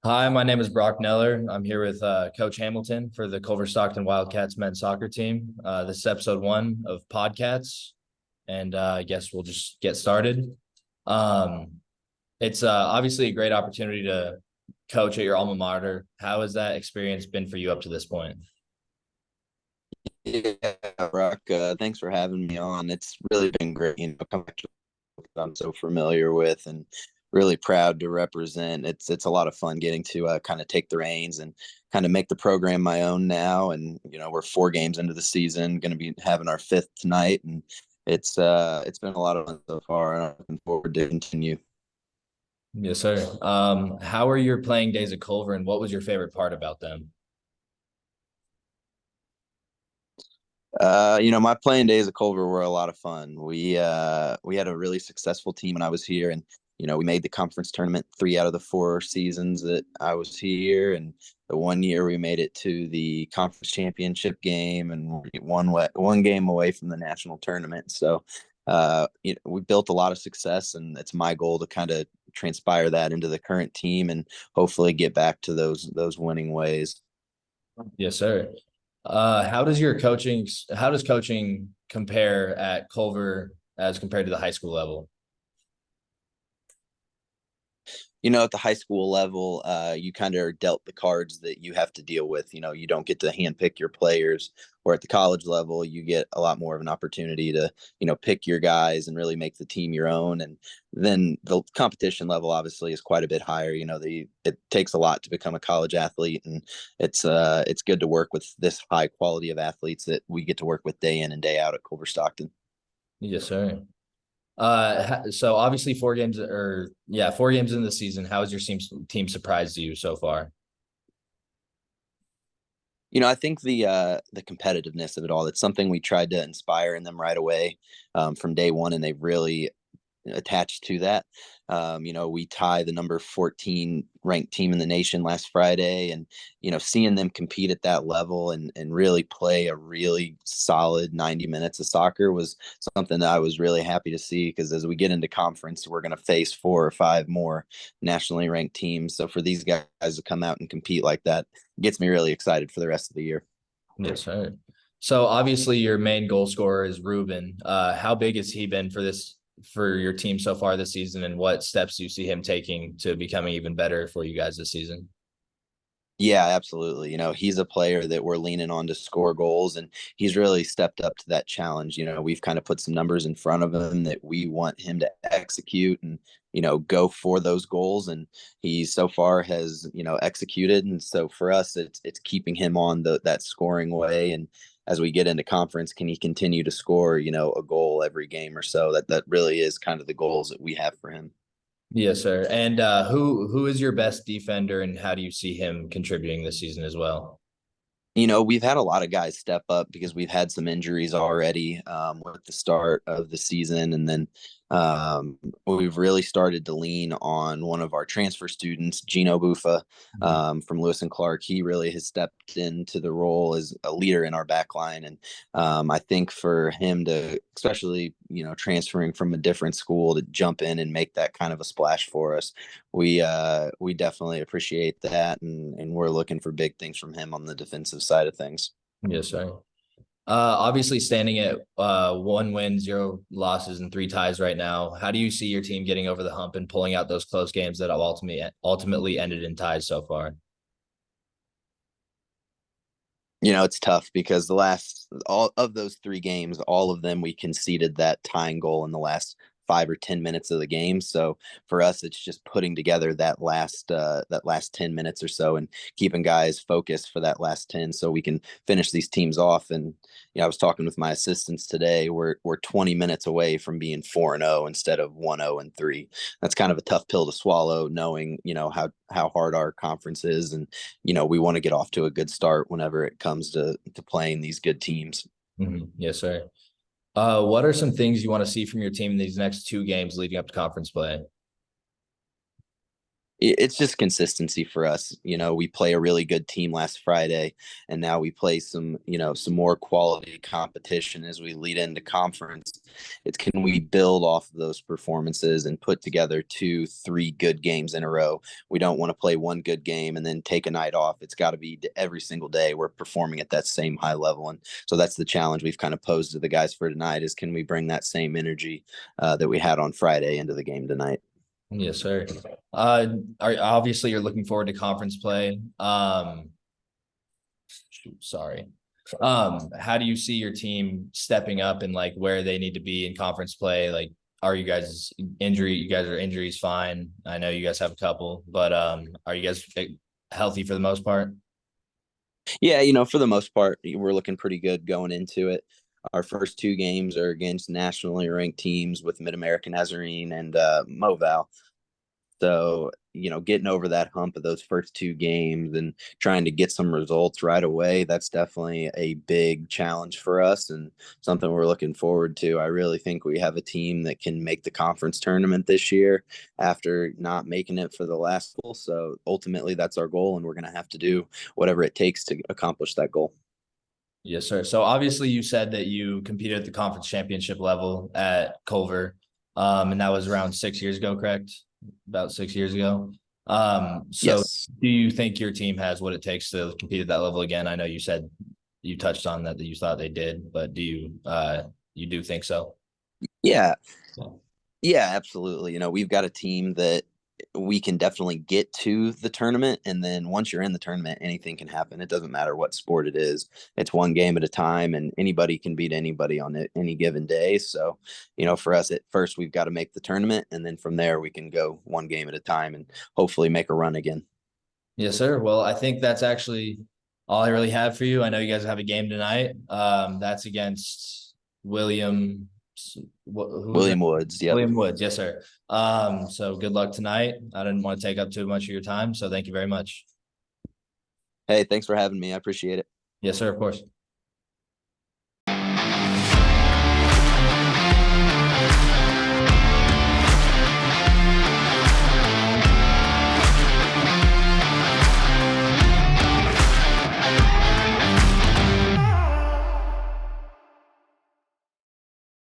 Hi, my name is Brock Neller. I'm here with Coach Hamilton for the Culver-Stockton Wildcats men's soccer team. This is episode 1 of PodCats, and I guess we'll just get started. Um, it's obviously a great opportunity to coach at your alma mater. How has that experience been for you up to this point? Yeah, Brock, thanks for having me on. It's really been great, coming back to what I'm so familiar with and really proud to represent. It's a lot of fun getting to kind of take the reins and kind of make the program my own now. And we're 4 games into the season, going to be having our fifth tonight, and it's been a lot of fun so far, and I'm looking forward to continue. Yes, sir. How are your playing days at Culver, and what was your favorite part about them? My playing days at Culver were a lot of fun. We had a really successful team when I was here, and we made the conference tournament 3 out of the 4 seasons that I was here, and the one year we made it to the conference championship game, and one game away from the national tournament. So, we built a lot of success, and it's my goal to kind of transpire that into the current team and hopefully get back to those winning ways. Yes, sir. How does coaching compare at Culver as compared to the high school level? At the high school level, you kind of are dealt the cards that you have to deal with. You don't get to handpick your players. Or at the college level, you get a lot more of an opportunity to, pick your guys and really make the team your own. And then the competition level obviously is quite a bit higher. It takes a lot to become a college athlete, and it's good to work with this high quality of athletes that we get to work with day in and day out at Culver-Stockton. Yes, sir. So obviously 4 games, or yeah, 4 games in the season. How has your team surprised you so far? I think the competitiveness of it all, it's something we tried to inspire in them right away, from day one, and they've really attached to that. We tie the number 14 ranked team in the nation last Friday, and seeing them compete at that level and really play a really solid 90 minutes of soccer was something that I was really happy to see, because as we get into conference, we're going to face 4 or 5 more nationally ranked teams. So for these guys to come out and compete like that gets me really excited for the rest of the year. Yes, sir. So obviously your main goal scorer is Ruben. How big has he been for your team so far this season, and what steps do you see him taking to becoming even better for you guys this season? Yeah, absolutely. He's a player that we're leaning on to score goals, and he's really stepped up to that challenge. We've kind of put some numbers in front of him that we want him to execute and, go for those goals. And he so far has, executed. And so for us, it's keeping him on that scoring way. And as we get into conference, can he continue to score, a goal every game or so? That really is kind of the goals that we have for him. Yes, sir. And who is your best defender, and how do you see him contributing this season as well? We've had a lot of guys step up because we've had some injuries already, with the start of the season. And then we've really started to lean on one of our transfer students, Gino Bufa, from Lewis and Clark. He really has stepped into the role as a leader in our back line. And I think for him to, especially, transferring from a different school, to jump in and make that kind of a splash for us, we definitely appreciate that, and we're looking for big things from him on the defensive side of things. Yes, sir. Obviously standing at 1 win, 0 losses, and 3 ties right now. How do you see your team getting over the hump and pulling out those close games that have ultimately ended in ties so far? It's tough because the last all of those 3 games, all of them we conceded that tying goal in the last 5 or 10 minutes of the game. So for us, it's just putting together that last 10 minutes or so, and keeping guys focused for that last 10, so we can finish these teams off. And I was talking with my assistants today. We're 20 minutes away from being 4-0 instead of 1-0-3. That's kind of a tough pill to swallow, knowing how hard our conference is, and we want to get off to a good start whenever it comes to playing these good teams. Yes, sir. What are some things you want to see from your team in these next 2 games leading up to conference play? It's just consistency for us. We play a really good team last Friday, and now we play some more quality competition as we lead into conference. It's can we build off of those performances and put together 2, 3 good games in a row. We don't want to play one good game and then take a night off. It's got to be every single day we're performing at that same high level. And so that's the challenge we've kind of posed to the guys for tonight is can we bring that same energy that we had on Friday into the game tonight? Yes, sir. Obviously you're looking forward to conference play. Sorry. How do you see your team stepping up and like where they need to be in conference play? Like, are you guys injury? You guys are injuries fine. I know you guys have a couple, but are you guys healthy for the most part? Yeah, for the most part, we're looking pretty good going into it. Our first 2 games are against nationally ranked teams with Mid American Nazarene and Moval. So, getting over that hump of those first 2 games and trying to get some results right away, that's definitely a big challenge for us and something we're looking forward to. I really think we have a team that can make the conference tournament this year after not making it for the last goal. So ultimately, that's our goal, and we're going to have to do whatever it takes to accomplish that goal. Yes, sir. So obviously you said that you competed at the conference championship level at Culver. And that was around 6 years ago, correct? About 6 years ago. So Yes. do you think your team has what it takes to compete at that level again? I know you said you touched on that you thought they did, but do you do think so? Yeah. Yeah, absolutely. We've got a team that we can definitely get to the tournament. And then once you're in the tournament, anything can happen. It doesn't matter what sport it is. It's one game at a time, and anybody can beat anybody on any given day. So, for us at first, we've got to make the tournament. And then from there, we can go one game at a time and hopefully make a run again. Yes, sir. Well, I think that's actually all I really have for you. I know you guys have a game tonight. That's against William. Who's that? William Woods. Yep. William Woods. Yes, sir. So good luck tonight. I didn't want to take up too much of your time, so thank you very much. Hey, thanks for having me. I appreciate it. Yes, sir. Of course.